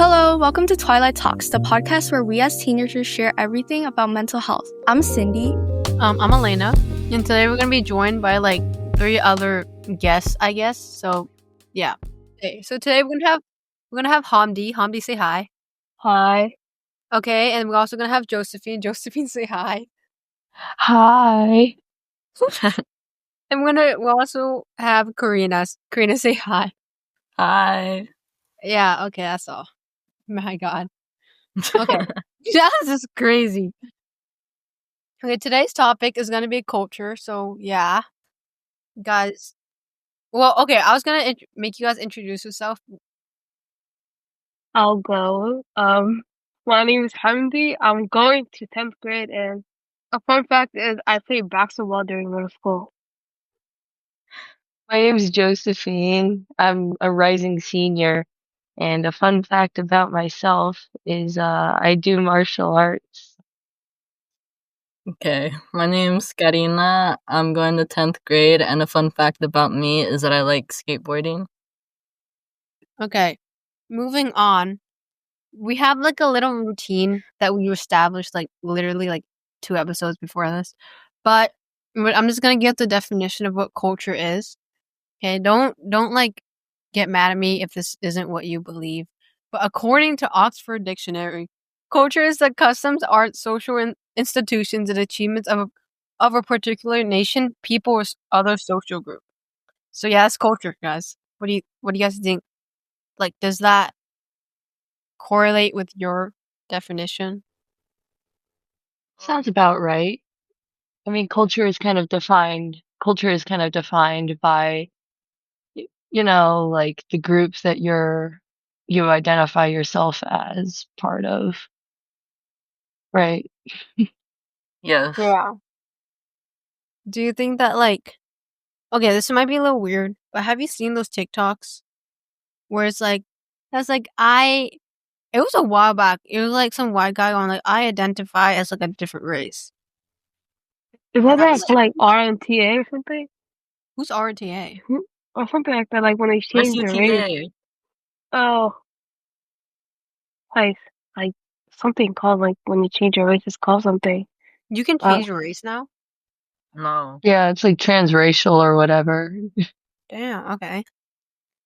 Hello, welcome to Twilight Talks, the podcast where we as teenagers share everything about mental health. I'm Cindy. I'm Elena, and today we're gonna be joined by like 3 other guests, I guess. So, yeah. Okay, so today we're gonna have Hamdi. Hamdi, say hi. Hi. Okay, and we're also gonna have Josephine. Josephine, say hi. Hi. And we'll also have Karina. Karina, say hi. Hi. Yeah. Okay, that's all. My God. Okay, that is just crazy. Okay, today's topic is gonna be culture. So yeah, guys. Well, okay, I was gonna make you guys introduce yourself. I'll go. My name is Hamdi. I'm going to 10th grade, and a fun fact is I played basketball during middle school. My name is Josephine. I'm a rising senior, and a fun fact about myself is I do martial arts. Okay, my name's Karina. I'm going to 10th grade, and a fun fact about me is that I like skateboarding. Okay, moving on. We have like a little routine that we established like literally like 2 episodes before this. But I'm just gonna give the definition of what culture is. Okay, don't like get mad at me if this isn't what you believe. But according to Oxford Dictionary, culture is the customs, art, social institutions, and achievements of a particular nation, people, or other social group. So yeah, that's culture, guys. What do you guys think? Like, does that correlate with your definition? Sounds about right. I mean, culture is kind of defined by, like the groups that you identify yourself as part of, right? Yes. Yeah. Do you think that okay, this might be a little weird, but have you seen those TikToks where it's like, it was a while back. It was like some white guy on like, I identify as like a different race. Is that like RNTA or something? Who's RTA? Or something like that, like when they change the race. SUTA. Oh, like something called like when you change your race, it's called something. You can change your race now? No. Yeah, it's like transracial or whatever. Damn, okay.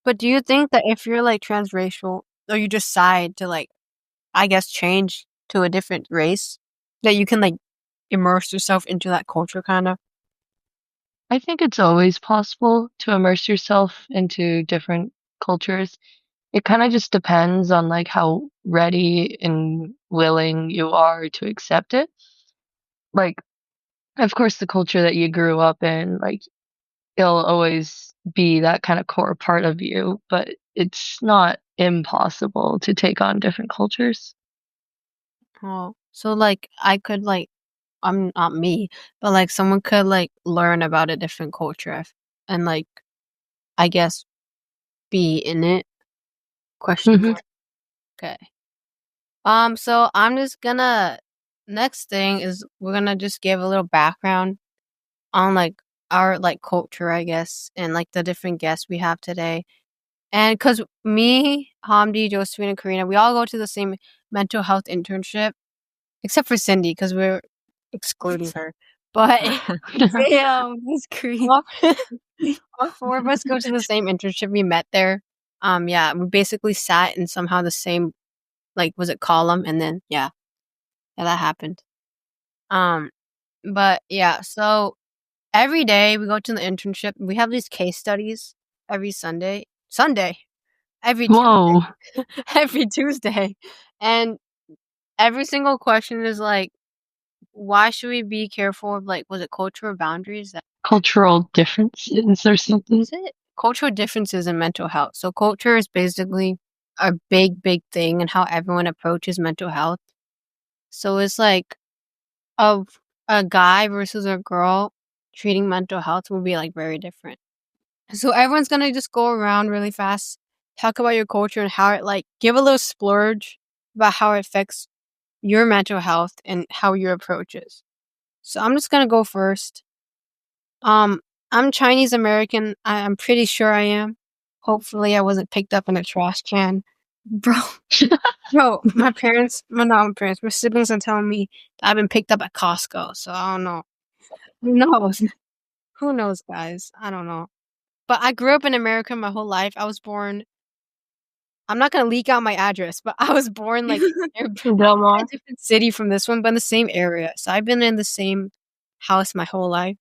But do you think that if you're like transracial or you decide to like, I guess, change to a different race, that you can like immerse yourself into that culture kind of? I think it's always possible to immerse yourself into different cultures. It kind of just depends on like how ready and willing you are to accept it. Like, of course, the culture that you grew up in, like, it'll always be that kind of core part of you, but it's not impossible to take on different cultures. Oh, so like I could like, I'm not me, but like someone could like learn about a different culture and like, I guess, be in it. Question Mhm. mark. Okay. So I'm just gonna, next thing is we're gonna just give a little background on like our like culture, I guess, and like the different guests we have today. And cause me, Hamdi, Josephine, and Karina, we all go to the same mental health internship, except for Cindy, because we're excluding her. But Damn, that's crazy. all 4 of us go to the same internship. We met there. Yeah, we basically sat in somehow the same, like, was it column? And then yeah, that happened. But yeah, so every day we go to the internship. We have these case studies every Sunday, every Whoa. Tuesday, every Tuesday, and every single question is like, why should we be careful of like, was it cultural boundaries? Cultural differences or something. Is it cultural differences in mental health? So culture is basically a big thing in how everyone approaches mental health. So it's like of a guy versus a girl treating mental health will be like very different. So everyone's gonna just go around really fast, talk about your culture and how it like give a little splurge about how it affects your mental health and how your approach is. So I'm just gonna go first. I'm Chinese American. I'm pretty sure I am. Hopefully I wasn't picked up in a trash can. Bro, my siblings are telling me that I've been picked up at Costco, so I don't know. Who knows? Who knows, guys? I don't know. But I grew up in America my whole life. I was born. I'm not gonna leak out my address, but I was born like in Del Mar. a different city from this one, but in the same area. So I've been in the same house my whole life.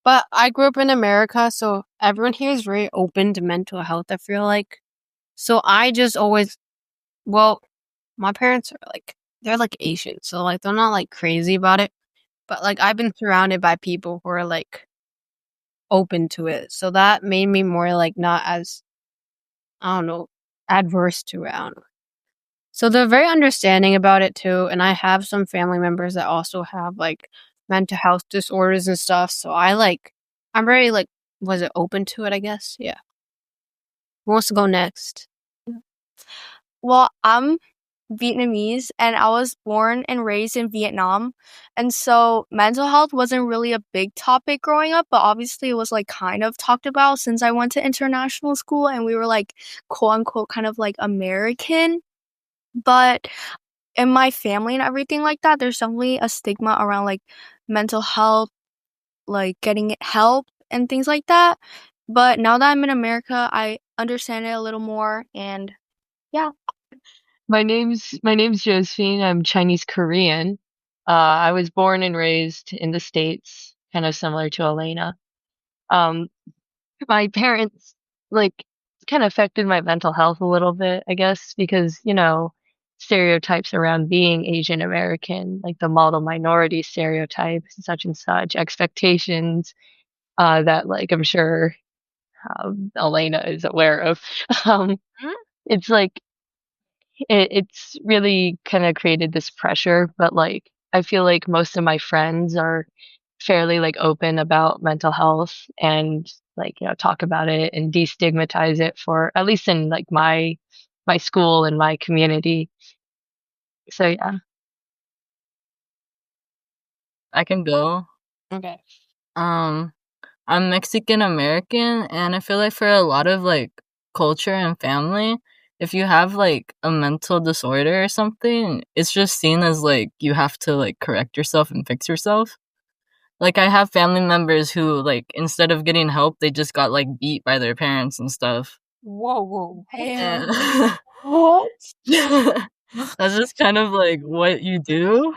But I grew up in America, so everyone here is very open to mental health, I feel like. So I just always, well, my parents are like, they're like Asian, so like they're not like crazy about it. But like I've been surrounded by people who are like open to it. So that made me more like not as, I don't know, adverse to it. I don't know. So they're very understanding about it too. And I have some family members that also have like mental health disorders and stuff. So I'm very like, was it open to it, I guess? Yeah. Who wants to go next? Well, I'm Vietnamese and I was born and raised in Vietnam. And so mental health wasn't really a big topic growing up, but obviously it was like kind of talked about since I went to international school and we were like quote unquote kind of like American. But in my family and everything like that, there's definitely a stigma around like mental health, like getting help and things like that. But now that I'm in America, I understand it a little more and yeah. My name's Josephine. I'm Chinese Korean. I was born and raised in the States, kind of similar to Elena. Um, my parents like kind of affected my mental health a little bit, I guess, because, stereotypes around being Asian American, like the model minority stereotypes, and such, expectations, that like I'm sure Elena is aware of. Um, it's like it's really kind of created this pressure, but like I feel like most of my friends are fairly like open about mental health and like talk about it and destigmatize it for at least in like my school and my community. So yeah. I can go. Okay. Um, I'm Mexican American, and I feel like for a lot of like culture and family, if you have like a mental disorder or something, it's just seen as like you have to like correct yourself and fix yourself. Like I have family members who like instead of getting help, they just got like beat by their parents and stuff. Whoa. Damn. And What? that's just kind of like what you do.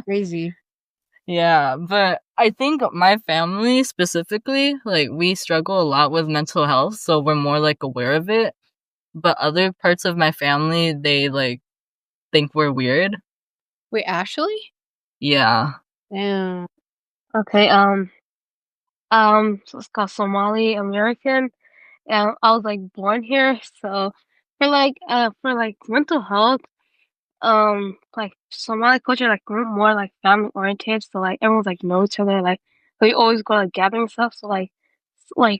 Crazy. Yeah, but I think my family specifically, like we struggle a lot with mental health, so we're more like aware of it. But other parts of my family, they like think we're weird. Wait, Ashley? Yeah. Yeah. Okay. So it's called Somali American, and I was like born here. So for like mental health, like Somali culture, like we're more like family oriented. So like everyone's like know each other. Like we always go like gathering stuff. So like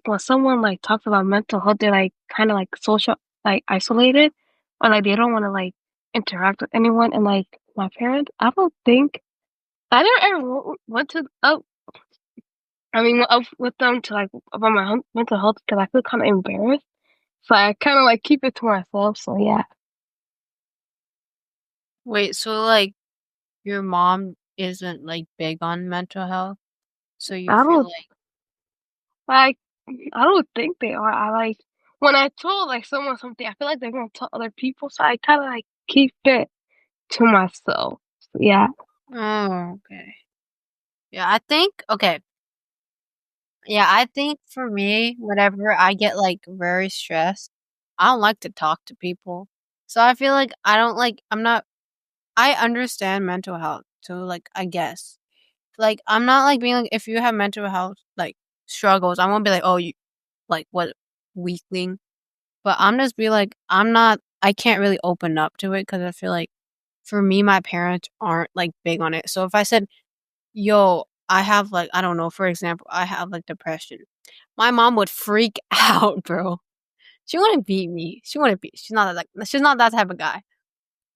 when someone like talks about mental health, they're like kind of like social, like isolated, or like they don't want to like interact with anyone. And like my parents, I don't think I never ever went to up with them to like about my mental health because I feel kind of embarrassed. So I kind of like keep it to myself. So yeah, Wait, so like your mom isn't like big on mental health? So you I feel don't like like. I don't think they are. I like when I told like someone something, I feel like they're gonna tell other people. So I kind of like keep it to myself. So, yeah. oh, okay. Yeah, I think okay. Yeah, I think for me, whenever I get like very stressed, I don't like to talk to people. So I feel like I don't like I'm not I understand mental health. So like I guess. Like I'm not like being like if you have mental health like struggles, I won't be like, "Oh, you like what weakling." But I'm just be like I can't really open up to it cuz I feel like for me my parents aren't like big on it. So if I said, "Yo, I have like I don't know, for example, I have like depression." My mom would freak out, bro. She wouldn't beat me. She wouldn't beat. She's not that type of guy.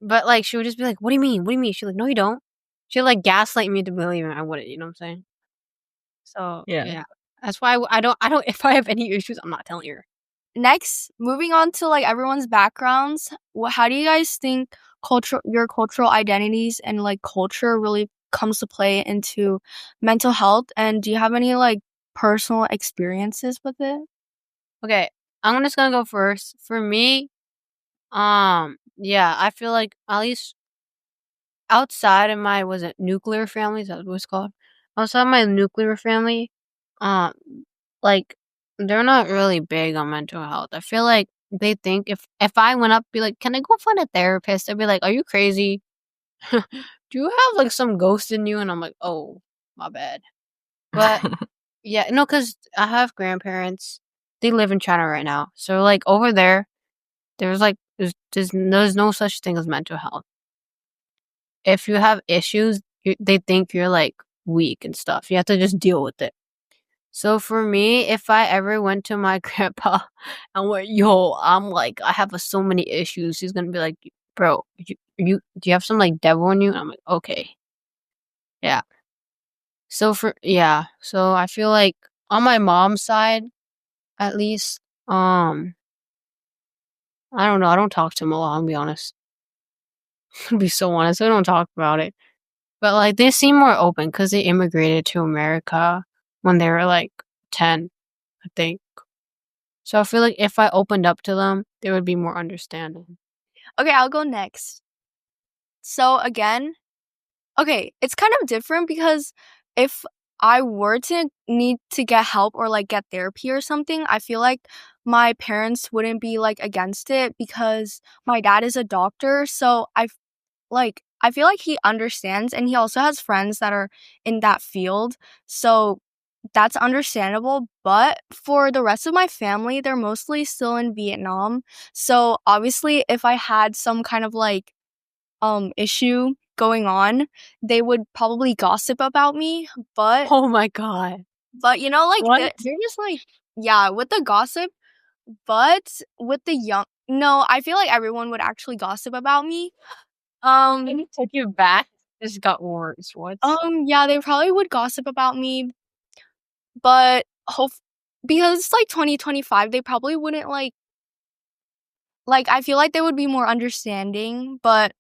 But like she would just be like, "What do you mean? What do you mean?" She's like, "No, you don't." She'd like gaslight me to believing I wouldn't. You know what I'm saying? So Yeah. yeah, that's why I don't. If I have any issues, I'm not telling her. next, moving on to like everyone's backgrounds, how do you guys think your cultural identities and like culture really comes to play into mental health? And do you have any like personal experiences with it? Okay, I'm just gonna go first. For me, yeah, I feel like at least outside of my was it nuclear family? Is that what it's called? Outside of my nuclear family, um, like they're not really big on mental health. I feel like they think if I went up, be like, "Can I go find a therapist?" They'd be like, "Are you crazy? Do you have like some ghost in you?" And I'm like, "Oh, my bad." But yeah, no, because I have grandparents. They live in China right now, so like over there, there's like there's no such thing as mental health. If you have issues, they think you're like weak and stuff. You have to just deal with it. So for me, if I ever went to my grandpa and went, "Yo, I'm like, I have so many issues," he's gonna be like, "Bro, you do you have some like devil in you?" And I'm like, "Okay, yeah." So I feel like on my mom's side, at least, I don't know. I don't talk to him a lot. I'll be honest. To be so honest, I don't talk about it. But like they seem more open because they immigrated to America when they were like 10, I think. So I feel like if I opened up to them, they would be more understanding. Okay, I'll go next. So again, okay, it's kind of different because if I were to need to get help or like get therapy or something, I feel like my parents wouldn't be like against it because my dad is a doctor. So I feel like he understands, and he also has friends that are in that field. So that's understandable. But for the rest of my family, they're mostly still in Vietnam. So obviously if I had some kind of like issue going on, they would probably gossip about me, Oh my god. but you know, like What? they're just like, yeah, with the gossip, but with the young, no, I feel like everyone would actually gossip about me. Maybe took you back. This got worse. What? Yeah, they probably would gossip about me, but hope because it's like 2025, they probably wouldn't like I feel like they would be more understanding, but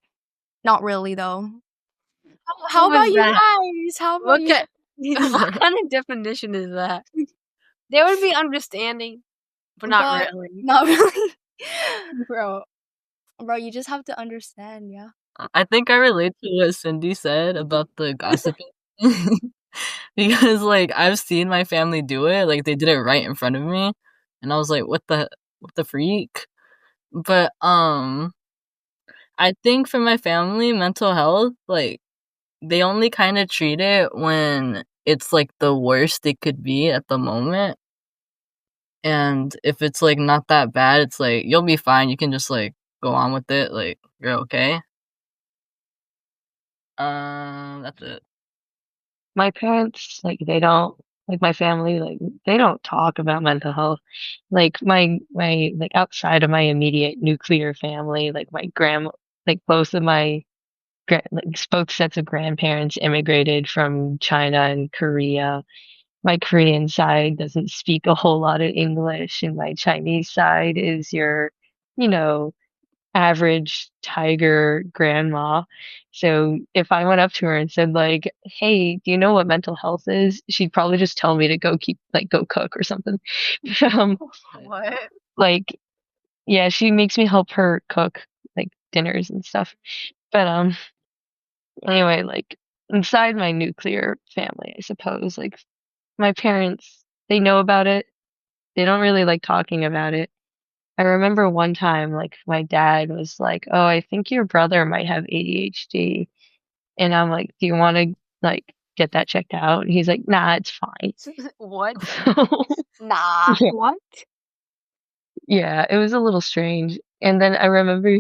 not really though. How What about was you that? guys? How about What you kind, what kind of definition is that? They would be understanding, but not But really. not really. Bro. Bro, you just have to understand, yeah. I think I relate to what Cindy said about the gossiping. Because like I've seen my family do it, like they did it right in front of me, and I was like, what the freak? But I think for my family, mental health, like they only kind of treat it when it's like the worst it could be at the moment. And if it's like not that bad, it's like you'll be fine. You can just like go on with it. Like you're okay. That's it. My parents, like, they don't, like, my family, like, they don't talk about mental health. Like, like, outside of my immediate nuclear family, like, my grandma, like, both of my, like, both sets of grandparents immigrated from China and Korea. My Korean side doesn't speak a whole lot of English, and my Chinese side is your, you know, average tiger grandma. So if I went up to her and said like, "Hey, do you know what mental health is?" She'd probably just tell me to go cook or something. Um, What? like, yeah, she makes me help her cook like dinners and stuff. But anyway, like inside my nuclear family, I suppose, like my parents, they know about it. They don't really like talking about it. I remember one time, like, my dad was like, "Oh, I think your brother might have ADHD." And I'm like, "Do you want to, like, get that checked out?" And he's like, "Nah, it's fine." What? Nah. Yeah, What? yeah, it was a little strange. And then I remember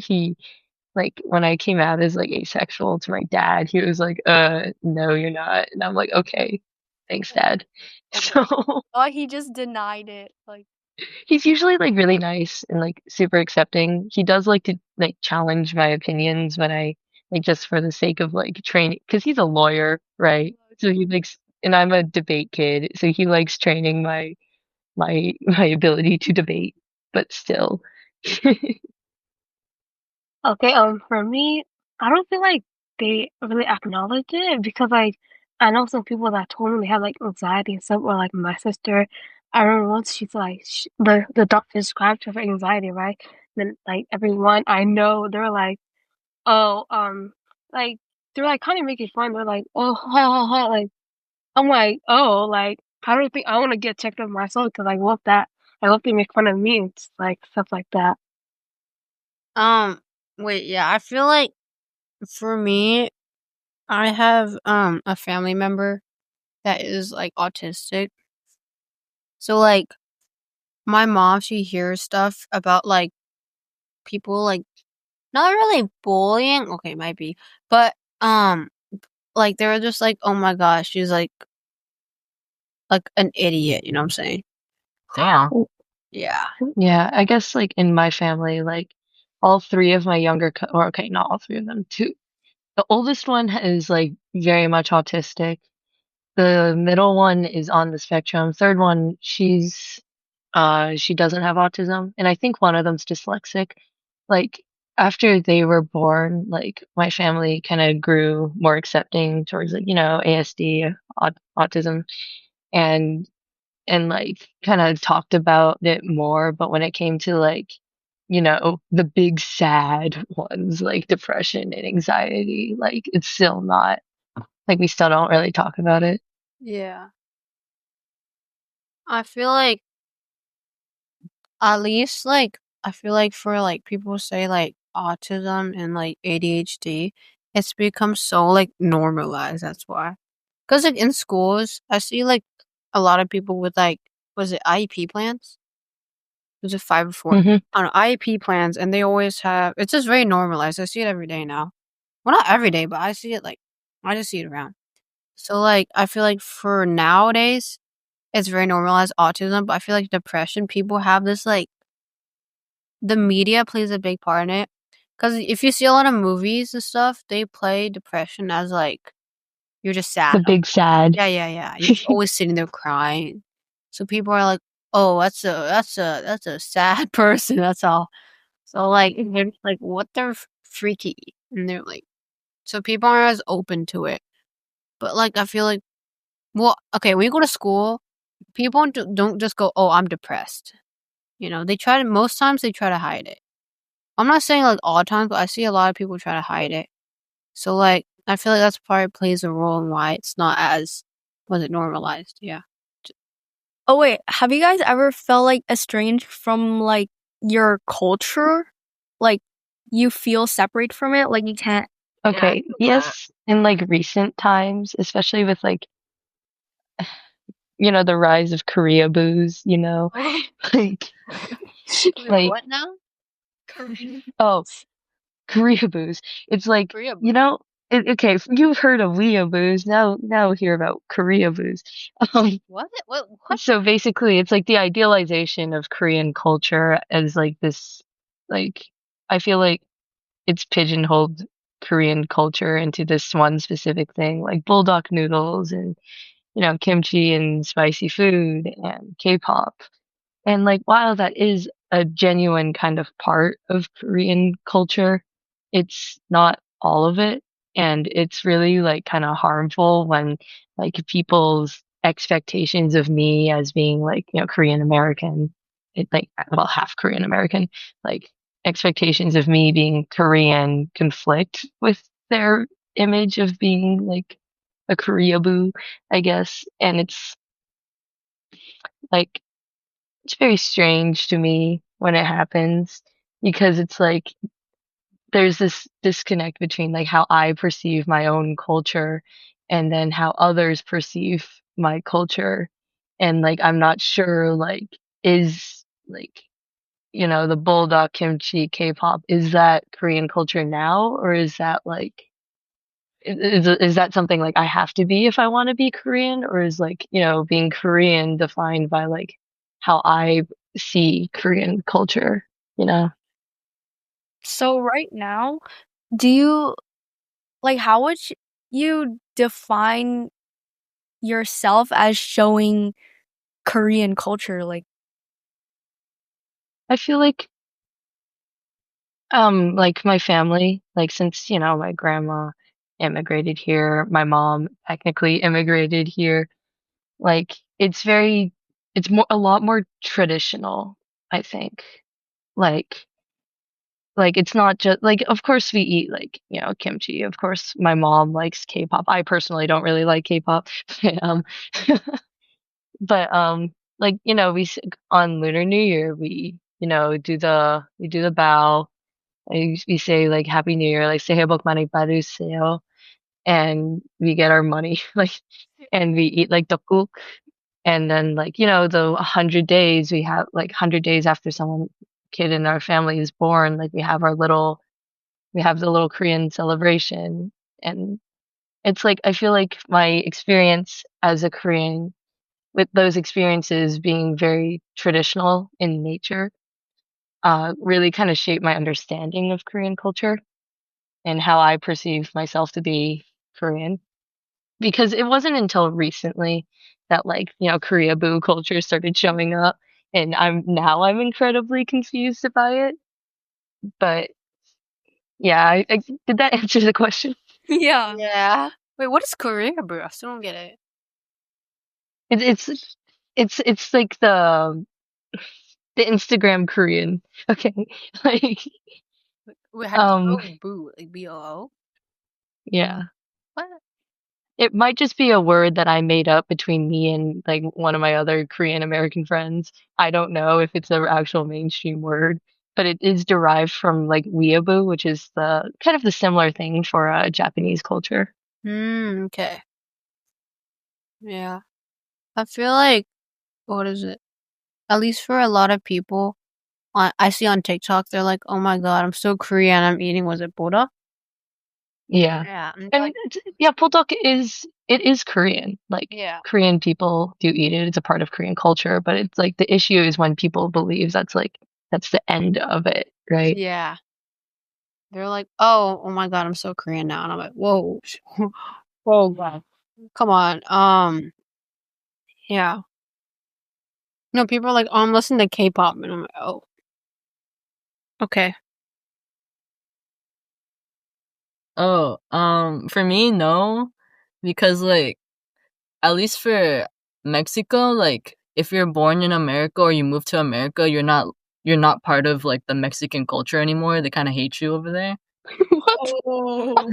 like, when I came out as, like, asexual to my dad, he was like, no, you're not." And I'm like, "Okay, thanks, Dad." So Oh, he just denied it. Like, he's usually like really nice and like super accepting. He does like to like challenge my opinions when I like just for the sake of like training because he's a lawyer, right? So he likes and I'm a debate kid, so he likes training my my ability to debate. but still. Okay, for me, I don't feel like they really acknowledge it because like I know some people that told me they have like anxiety and stuff, or like my sister. I remember once she's like the doctor described her for anxiety, right? Then like everyone I know, they're like, oh, like they're like kind of making fun. They're like, oh, ha ha ha, like I'm like, oh, like I don't think I want to get checked up myself because I love that. I love they make fun of me and like stuff like that. Um, wait, yeah, I feel like for me, I have a family member that is like autistic. So like my mom, she hears stuff about like people like not really bullying. Okay, might be, but like they were just like, oh my gosh, she's like an idiot. You know what I'm saying? Damn. Yeah. Yeah, I guess like in my family, like all three of my or okay, not all three of them, two. The oldest one is like very much autistic. The middle one is on the spectrum. Third one, she doesn't have autism, and I think one of them's dyslexic. Like after they were born, like my family kind of grew more accepting towards like, ASD, autism, and like kind of talked about it more. But when it came to like, the big sad ones like depression and anxiety, like it's still not like we still don't really talk about it. Yeah. I feel like at least like I feel like for like people say like autism and like ADHD, it's become so like normalized. That's why. Cause like in schools, I see like a lot of people with like was it IEP plans? Was it 5 or 4? Hmm. I don't know, IEP plans, and they always have. It's just very normalized. I see it every day now. Well, not every day, but I see it like I just see it around. So like I feel like for nowadays, it's very normalized autism, but I feel like depression, people have this like the media plays a big part in it. Because if you see a lot of movies and stuff, they play depression as like you're just sad. The big sad. Yeah, yeah, yeah. You're just always sitting there crying. So people are like, "Oh, that's a sad person." That's all. So like they're just like, "What they're freaky," and they're like, so people aren't as open to it. But like I feel like, well, okay, when you go to school, people don't just go, "Oh, I'm depressed." They try to most times they try to hide it. I'm not saying like all the time, but I see a lot of people try to hide it. So like I feel like that's probably plays a role in why it's not as was it normalized. Yeah. Oh wait, have you guys ever felt like estranged from like your culture? Like you feel separate from it, like you can't. Okay, yes, in like recent times, especially with like, the rise of Korea booze, like, Wait, like, what now? Korean. oh, Korea booze. It's like, Korea. okay, if you've heard of weeaboos, now hear about Korea booze. Um, What? What? so basically, it's like the idealization of Korean culture as like this, like, I feel like it's pigeonholed Korean culture into this one specific thing, like bulldog noodles and, kimchi and spicy food and K-pop. And like, while that is a genuine kind of part of Korean culture, it's not all of it. And it's really like kind of harmful when like people's expectations of me as being like, Korean American, like, well, half Korean American, like expectations of me being Korean conflict with their image of being like a Koreaboo, I guess. And it's like, it's very strange to me when it happens because it's like there's this disconnect between like how I perceive my own culture and then how others perceive my culture. And like I'm not sure like is like the bulldog kimchi K-pop, is that Korean culture now, or is that like is that something like I have to be if I want to be Korean, or is like, being Korean defined by like how I see Korean culture, you know? So right now, do you like how would you define yourself as showing Korean culture? Like I feel like my family, like since, my grandma immigrated here, my mom technically immigrated here, like it's a lot more traditional, I think. Like it's not just like of course we eat like, kimchi. Of course my mom likes K-pop. I personally don't really like K-pop. Um but like, on Lunar New Year we, do the bow. We say like Happy New Year, like 새해 복 많이 받으세요, and we get our money like, and we eat like tteokguk, and then like, the 100 days we have, like 100 days after someone kid in our family is born, like we have the little Korean celebration, and it's like I feel like my experience as a Korean, with those experiences being very traditional in nature, really kind of shaped my understanding of Korean culture and how I perceive myself to be Korean. Because it wasn't until recently that like, Korea boo culture started showing up, and I'm incredibly confused by it. But yeah, did that answer the question? Yeah. Yeah. Wait, what is Korea, bro? I still don't get it. It's like the Instagram Korean. Okay. Like Wait, how do you um spell boo? Like BOO? yeah. What? It might just be a word that I made up between me and like one of my other Korean American friends. I don't know if it's an actual mainstream word, but it is derived from like weeaboo, which is the kind of the similar thing for Japanese culture. Okay. Yeah. I feel like, what is it? At least for a lot of people, I see on TikTok, they're like, oh my god, I'm so Korean, I'm eating, was it Buddha? Yeah. Yeah. And And like, yeah, pultok is Korean. Like yeah. Korean people do eat it. It's a part of Korean culture, but it's like the issue is when people believe that's the end of it, right? Yeah. They're like, oh my god, I'm so Korean now. And I'm like, whoa. Whoa, god. Come on. Yeah. No, people are like, oh, I'm listening to K-pop. And I'm like, oh. Okay. Oh, for me, no, because like at least for Mexico, like if you're born in America or you move to America, you're not part of like the Mexican culture anymore. They kind of hate you over there. What? Oh.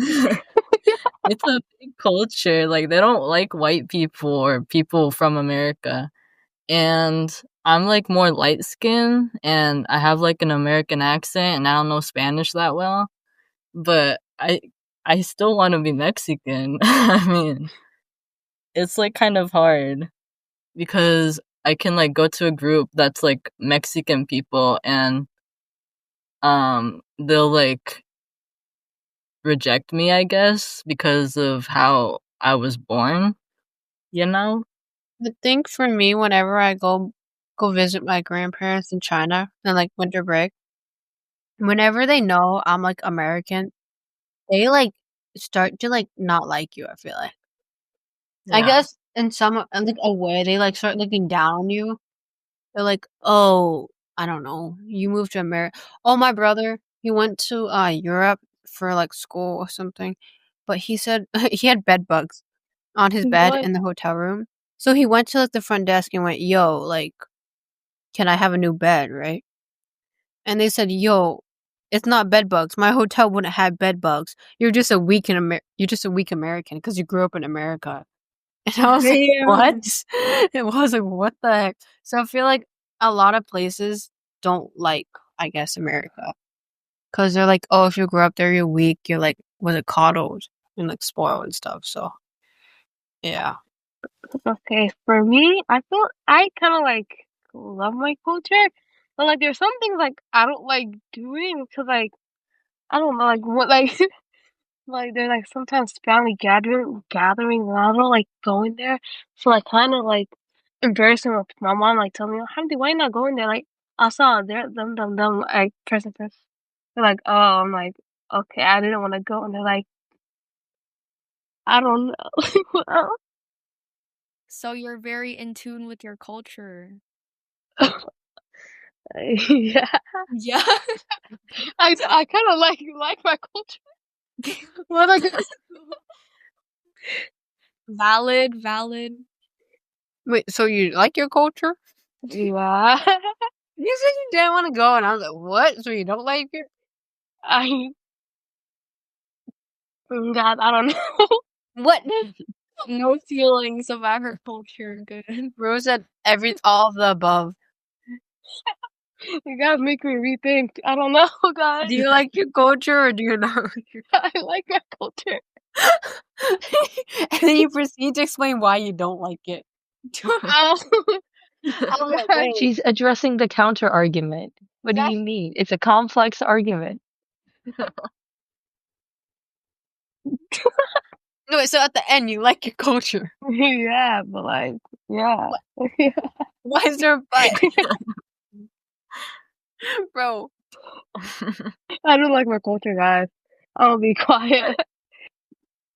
It's a big culture. Like they don't like white people or people from America. And I'm like more light skinned and I have like an American accent and I don't know Spanish that well. But I still want to be Mexican. I mean, it's like kind of hard because I can like go to a group that's like Mexican people and they'll like reject me, I guess, because of how I was born, you know? I think for me, whenever I go visit my grandparents in China and like winter break, whenever they know I'm like American, they like start to like not like you, I feel like. I Yeah. guess in some like a way they like start looking down on you. They're like, "Oh, I don't know, you moved to America." Oh, my brother, he went to Europe for like school or something, but he said he had bed bugs on his bed What? in the hotel room. So he went to like the front desk and went, "Yo, like, can I have a new bed, right?" And they said, "Yo, it's not bed bugs. My hotel wouldn't have bed bugs. You're just a weak American because you grew up in America." And I was like, "What?" Damn. It was like, "What the heck?" So I feel like a lot of places don't like, I guess, America because they're like, "Oh, if you grew up there, you're weak. You're like, was it coddled and like spoiled and stuff." So yeah, Okay, for me, I feel I kind of like love my culture, but like there's some things like I don't like doing because like I don't know like what like like they're like sometimes family gathering and I don't like going there, so like kind of like embarrassing with my mom like telling me, "Oh, Hamdi, why you not going there?" Like I saw there them like person. They're like, "Oh," I'm like, "Okay, I didn't want to go," and they're like, "I don't know." So you're very in tune with your culture. Yeah. Yeah. I kind of like my culture. What like Valid. Wait, so you like your culture? yeah. You said you didn't want to go, and I was like, what? So you don't like it? I God, I don't know. What? No feelings of agriculture. Good. Rose said all of the above. You guys make me rethink. I don't know, guys. Do you like your culture or do you not? I like my culture. And then you proceed to explain why you don't like it. Oh, I'm like, wait. She's addressing the counter argument. What do you mean? It's a complex argument. No, so at the end, you like your culture. Yeah, but like, yeah. Why is there a but? Bro. I don't like my culture, guys. I'll be quiet.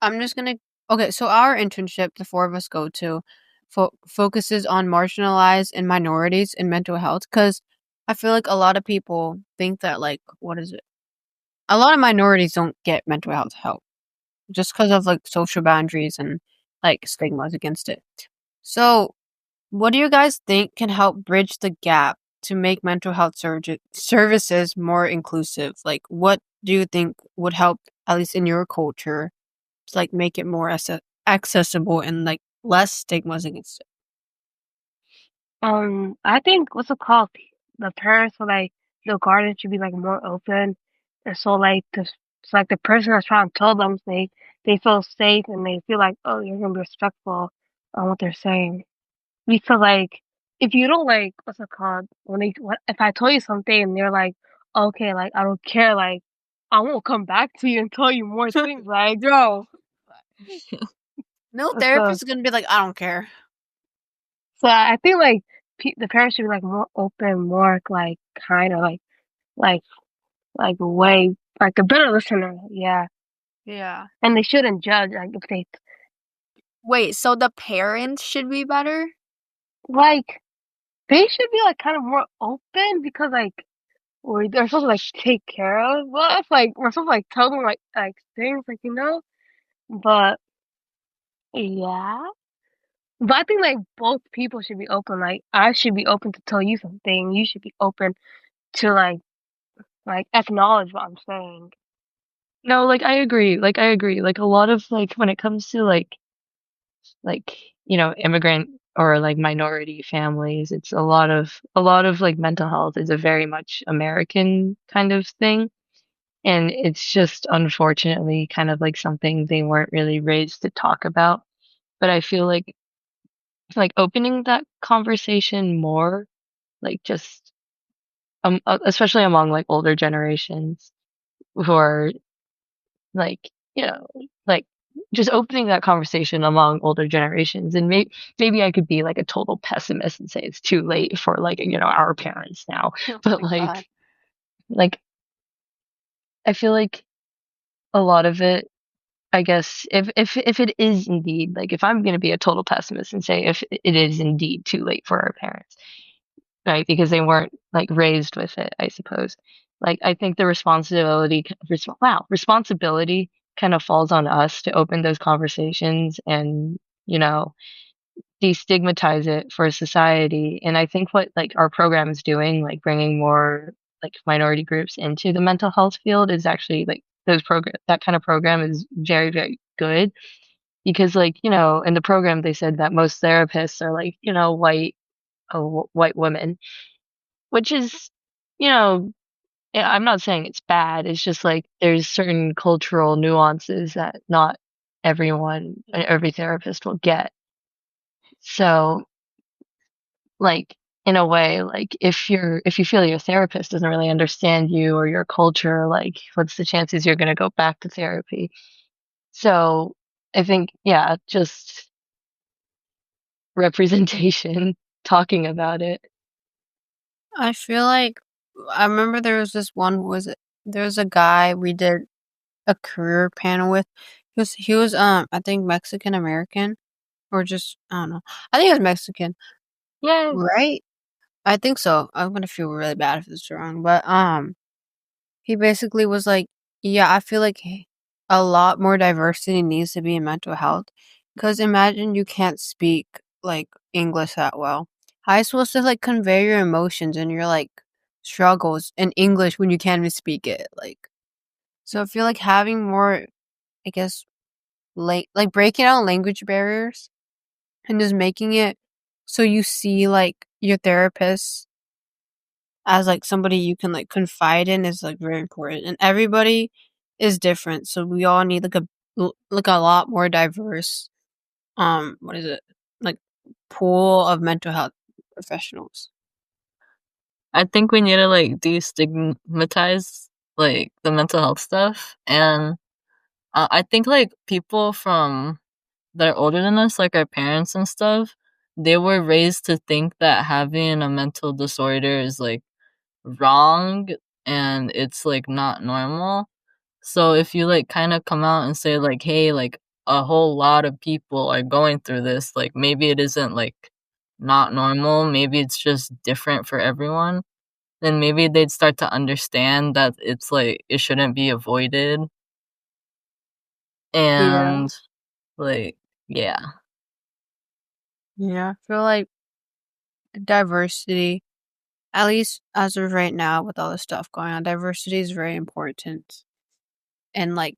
I'm just gonna. Okay, so our internship, the four of us go to, focuses on marginalized and minorities in mental health. Because I feel like a lot of people think that, like, what is it? A lot of minorities don't get mental health help just because of like social boundaries and like stigmas against it. So, what do you guys think can help bridge the gap to make mental health services more inclusive? Like, what do you think would help, at least in your culture, to like make it more accessible and like less stigmas against it? I think what's it called? The parents or like the guardian should be like more open, and so like the person that's trying to tell them they feel safe and they feel like, oh, you're gonna be respectful on what they're saying. Because like if you don't like what's it called when if I tell you something and they're like, okay, like I don't care, like I won't come back to you and tell you more things, like No. No so therapist is gonna be like, I don't care. so I think like the parents should be like more open, more like kind of like way like a better listener, yeah. Yeah. And they shouldn't judge like if they Wait, so the parents should be better? like they should be like kind of more open because like they're supposed to like take care of us. Like we're supposed to like tell them like things like but yeah. But I think like both people should be open. Like I should be open to tell you something. You should be open to like acknowledge what I'm saying. No, like I agree. Like I agree. Like a lot of like when it comes to like immigrant or like minority families, it's a lot of like mental health is a very much American kind of thing. And it's just unfortunately kind of like something they weren't really raised to talk about. But I feel like opening that conversation more, like just especially among like older generations who are like, you know, like just opening that conversation among older generations. And maybe I could be like a total pessimist and say it's too late for like, our parents now. Oh But my God. like I feel like a lot of it, I guess, if it is indeed, like if I'm going to be a total pessimist and say if it is indeed too late for our parents, right? Because they weren't like raised with it, I suppose. Like I think the responsibility kind of falls on us to open those conversations and, you know, destigmatize it for society. And I think what like our program is doing, like bringing more like minority groups into the mental health field is actually like that kind of program is very, very good because like, in the program they said that most therapists are like, white women, which is, you know, I'm not saying it's bad. It's just like there's certain cultural nuances that not every therapist will get. So, like, in a way, like if you feel your therapist doesn't really understand you or your culture, like, what's the chances you're going to go back to therapy? So, I think, yeah, just representation, talking about it. I feel like I remember there was this one there was a guy we did a career panel with. He was I think Mexican American or just I don't know. I think he was Mexican. Yay. Right? I think so. I'm gonna feel really bad if it's wrong, but he basically was like, yeah, I feel like a lot more diversity needs to be in mental health. Because imagine you can't speak like English that well. How are you supposed to like convey your emotions and your like struggles in English when you can't even speak it? Like, so I feel like having more, I guess, like breaking out language barriers and just making it so you see like your therapist as like somebody you can like confide in is like very important, and everybody is different, so we all need like a lot more diverse what is it, like, pool of mental health professionals. I think we need to like destigmatize like the mental health stuff, and I think like people from that are older than us, like our parents and stuff, they were raised to think that having a mental disorder is like wrong and it's like not normal. So if you like kind of come out and say like, hey, like a whole lot of people are going through this, like maybe it isn't like not normal, maybe it's just different for everyone, then maybe they'd start to understand that it's like it shouldn't be avoided. Yeah. And like, yeah. Yeah, I feel like diversity, at least as of right now with all the stuff going on, diversity is very important and like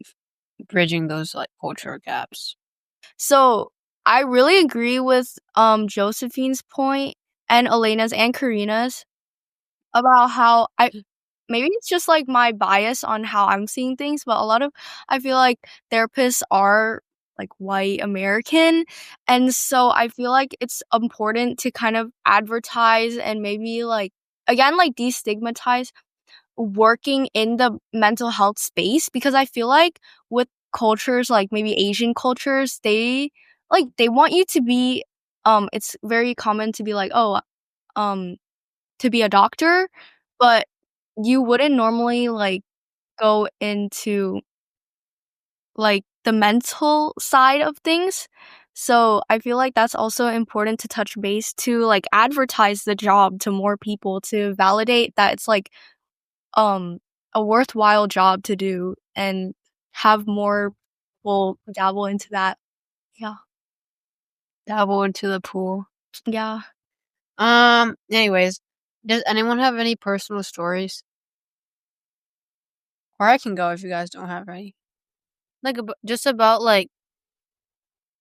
bridging those like cultural gaps. So I really agree with Josephine's point and Elena's and Karina's about how maybe it's just like my bias on how I'm seeing things, but I feel like therapists are like white American, and so I feel like it's important to kind of advertise and maybe like again like destigmatize working in the mental health space, because I feel like with cultures like maybe Asian cultures, they want you to be it's very common to be like, "Oh, um to be a doctor," but you wouldn't normally like go into like the mental side of things. So I feel like that's also important to touch base to like advertise the job to more people to validate that it's like um a worthwhile job to do and have more people dabble into that. Yeah. Dabble into the pool. Yeah. Anyways, does anyone have any personal stories? Or I can go if you guys don't have any. Like just about like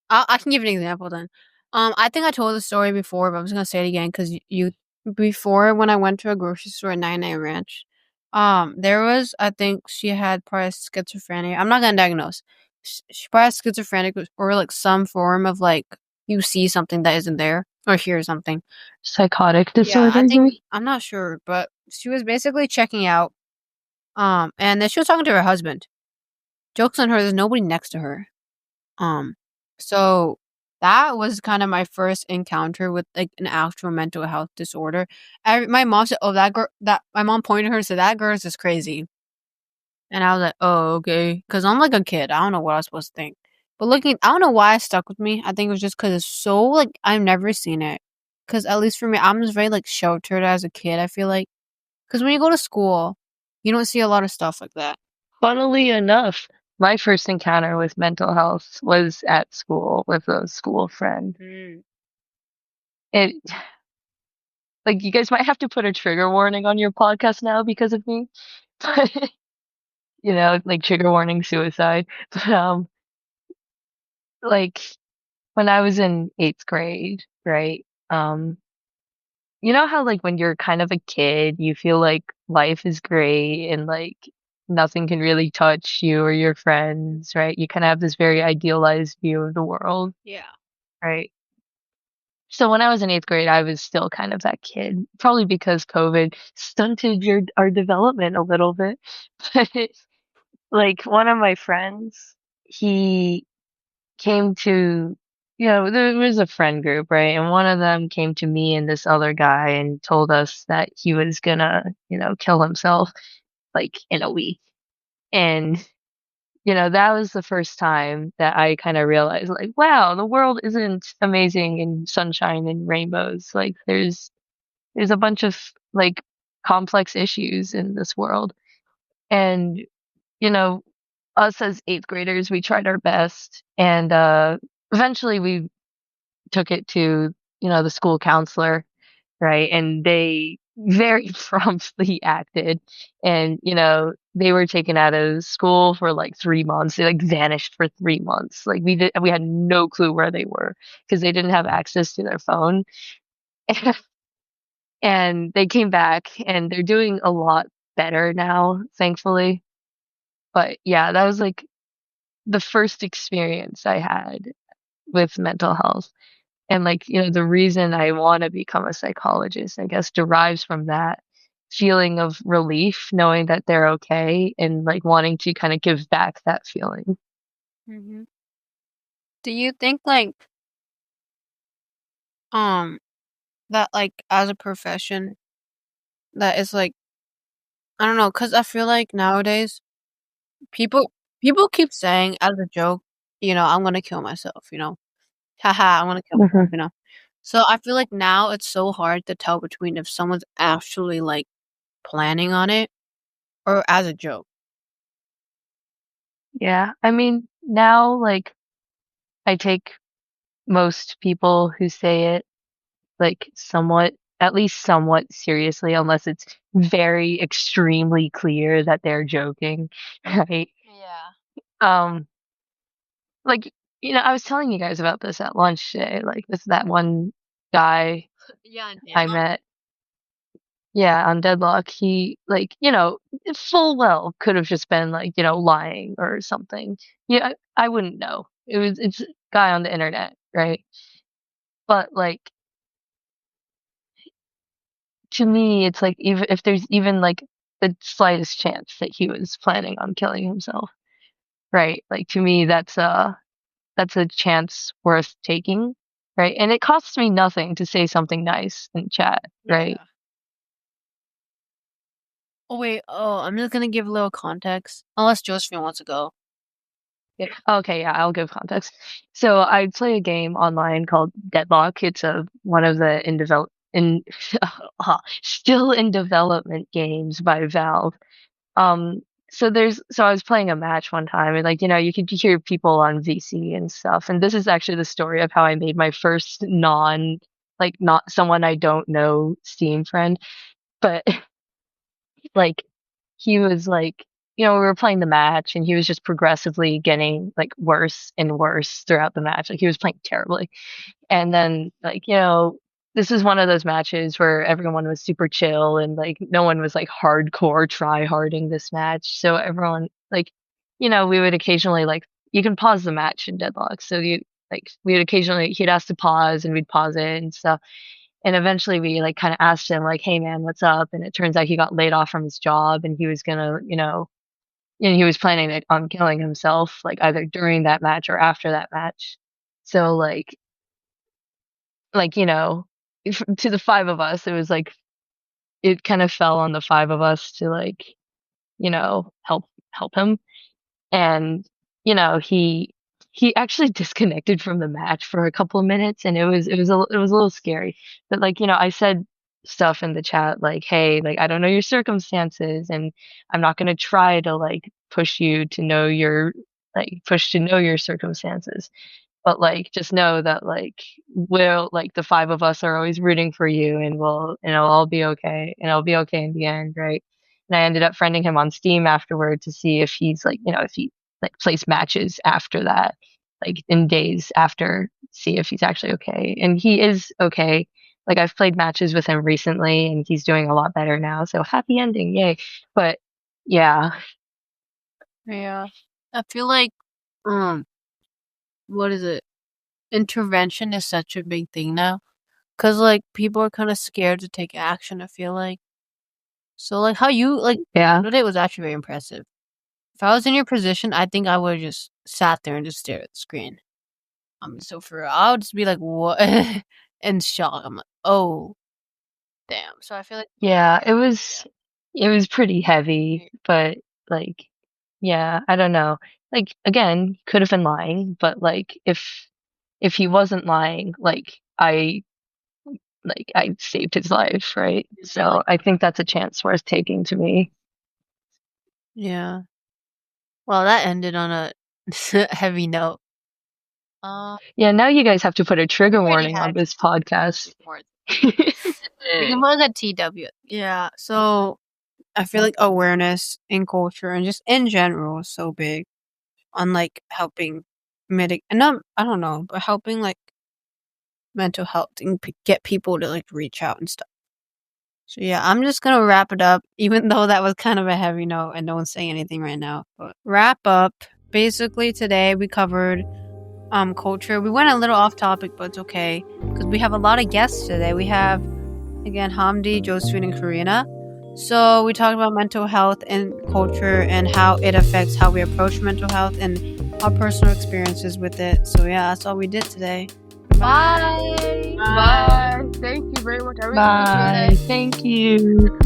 I can give an example then. I think I told the story before, but I'm just gonna say it again because you before when I went to a grocery store at 99 Ranch, there was, I think she had probably schizophrenia. I'm not gonna diagnose. She probably has schizophrenic or like some form of like you see something that isn't there or hear something. Psychotic Yeah, I disorder, think maybe? I'm not sure, but she was basically checking out. And then she was talking to her husband. Jokes on her, there's nobody next to her. Um, so that was kind of my first encounter with like an actual mental health disorder. My mom said, "Oh, that girl." That my mom pointed at her and said, "That girl is just crazy." And I was like, "Oh, okay," because I'm like a kid. I don't know what I was supposed to think. But looking, I don't know why it stuck with me. I think it was just because it's so like I've never seen it. Because at least for me, I'm just very like sheltered as a kid. I feel like because when you go to school, you don't see a lot of stuff like that. Funnily enough, my first encounter with mental health was at school with a school friend. Mm. It, like, you guys might have to put a trigger warning on your podcast now because of me. But, like trigger warning suicide. But, like, when I was in 8th grade, right? You know how like when you're kind of a kid, you feel like life is great and like nothing can really touch you or your friends, right? You kind of have this very idealized view of the world, Yeah. right? So when I was in 8th grade, I was still kind of that kid, probably because COVID stunted our development a little bit. But like one of my friends, he came to, there was a friend group, right? And one of them came to me and this other guy and told us that he was gonna, kill himself like in a week. And, that was the first time that I kind of realized, like, wow, the world isn't amazing and sunshine and rainbows. Like, there's there's a bunch of like complex issues in this world. And, you know, us as eighth graders, we tried our best. And eventually we took it to, the school counselor, right? And they very promptly acted. And, they were taken out of school for like 3 months. They like vanished for 3 months. Like we had no clue where they were because they didn't have access to their phone. And they came back and they're doing a lot better now, thankfully. But yeah, that was like the first experience I had with mental health. And like, the reason I want to become a psychologist, I guess, derives from that feeling of relief, knowing that they're okay and like wanting to kind of give back that feeling. Hmm. Do you think like um that like as a profession that is like I don't know, cuz I feel like nowadays people people keep saying as a joke, I'm going to kill myself, Haha, I'm going to kill myself, Hmm. So I feel like now it's so hard to tell between if someone's actually like planning on it or as a joke. Yeah. I mean, now like I take most people who say it like somewhat, at least somewhat seriously, unless it's very extremely clear that they're joking, right? Yeah. Um, like, I was telling you guys about this at lunch today, like with that one guy Yeah, and I Deadlock. met, yeah, on Deadlock. He like, full well could have just been like, lying or something. Yeah, I wouldn't know. It's a guy on the internet, right? But like to me, it's like even if there's even like the slightest chance that he was planning on killing himself, right? Like to me, that's a chance worth taking, right? And it costs me nothing to say something nice in chat, right? Yeah. Oh wait, I'm just gonna give a little context. Unless Josephine wants to go. Yeah. Okay, yeah, I'll give context. So I play a game online called Deadlock. It's a one of the in still in development games by Valve. Um, so I was playing a match one time and like, you could hear people on VC and stuff. And this is actually the story of how I made my first not someone I don't know Steam friend. But like he was like, we were playing the match and he was just progressively getting like worse and worse throughout the match. Like he was playing terribly. And then like, this is one of those matches where everyone was super chill and like no one was like hardcore try harding this match. So everyone like, we would occasionally like you can pause the match in Deadlock. So we would occasionally he'd ask to pause and we'd pause it and stuff. And eventually we like kind of asked him like, "Hey man, what's up?" And it turns out he got laid off from his job and he was gonna, and he was planning on killing himself like either during that match or after that match. So like to the five of us, it was like it kind of fell on the five of us to like help him. And he actually disconnected from the match for a couple of minutes, and it was a little scary. But like I said stuff in the chat like, hey, like I don't know your circumstances, and I'm not gonna try to like push you to know your push to know your circumstances. But like just know that like we'll like the five of us are always rooting for you and we'll all be okay and it'll be okay in the end, right? And I ended up friending him on Steam afterward to see if he's like, if he like plays matches after that, like in days after, see if he's actually okay. And he is okay. Like I've played matches with him recently and he's doing a lot better now. So happy ending, yay. But yeah. Yeah. I feel like um what is it? Intervention is such a big thing now. Cause like people are kind of scared to take action, I feel like. So like how you like Yeah. today was actually very impressive. If I was in your position, I think I would have just sat there and just stared at the screen. So for real, I would just be like, what? In shock. I'm like, oh, damn. So I feel like, Yeah, it was pretty heavy, but like yeah, I don't know. Like again, could have been lying, but like if he wasn't lying, like like I saved his life, right? So I think that's a chance worth taking to me. Yeah. Well, that ended on a heavy note. Yeah, now you guys have to put a trigger already warning on had this podcast. We can put like a TW. Yeah. So I feel like awareness in culture and just in general is so big on like helping mitigate, and not, I don't know, but helping like mental health and get people to like reach out and stuff. So yeah, I'm just gonna wrap it up, even though that was kind of a heavy note and no one's saying anything right now. But wrap up. Basically, today we covered culture. We went a little off topic, but it's okay because we have a lot of guests today. We have again Hamdi, Josephine, and Karina. So we talked about mental health and culture and how it affects how we approach mental health and our personal experiences with it. So yeah, that's all we did today. Bye. Bye. Thank you very much. I really appreciate Bye. it. Thank you.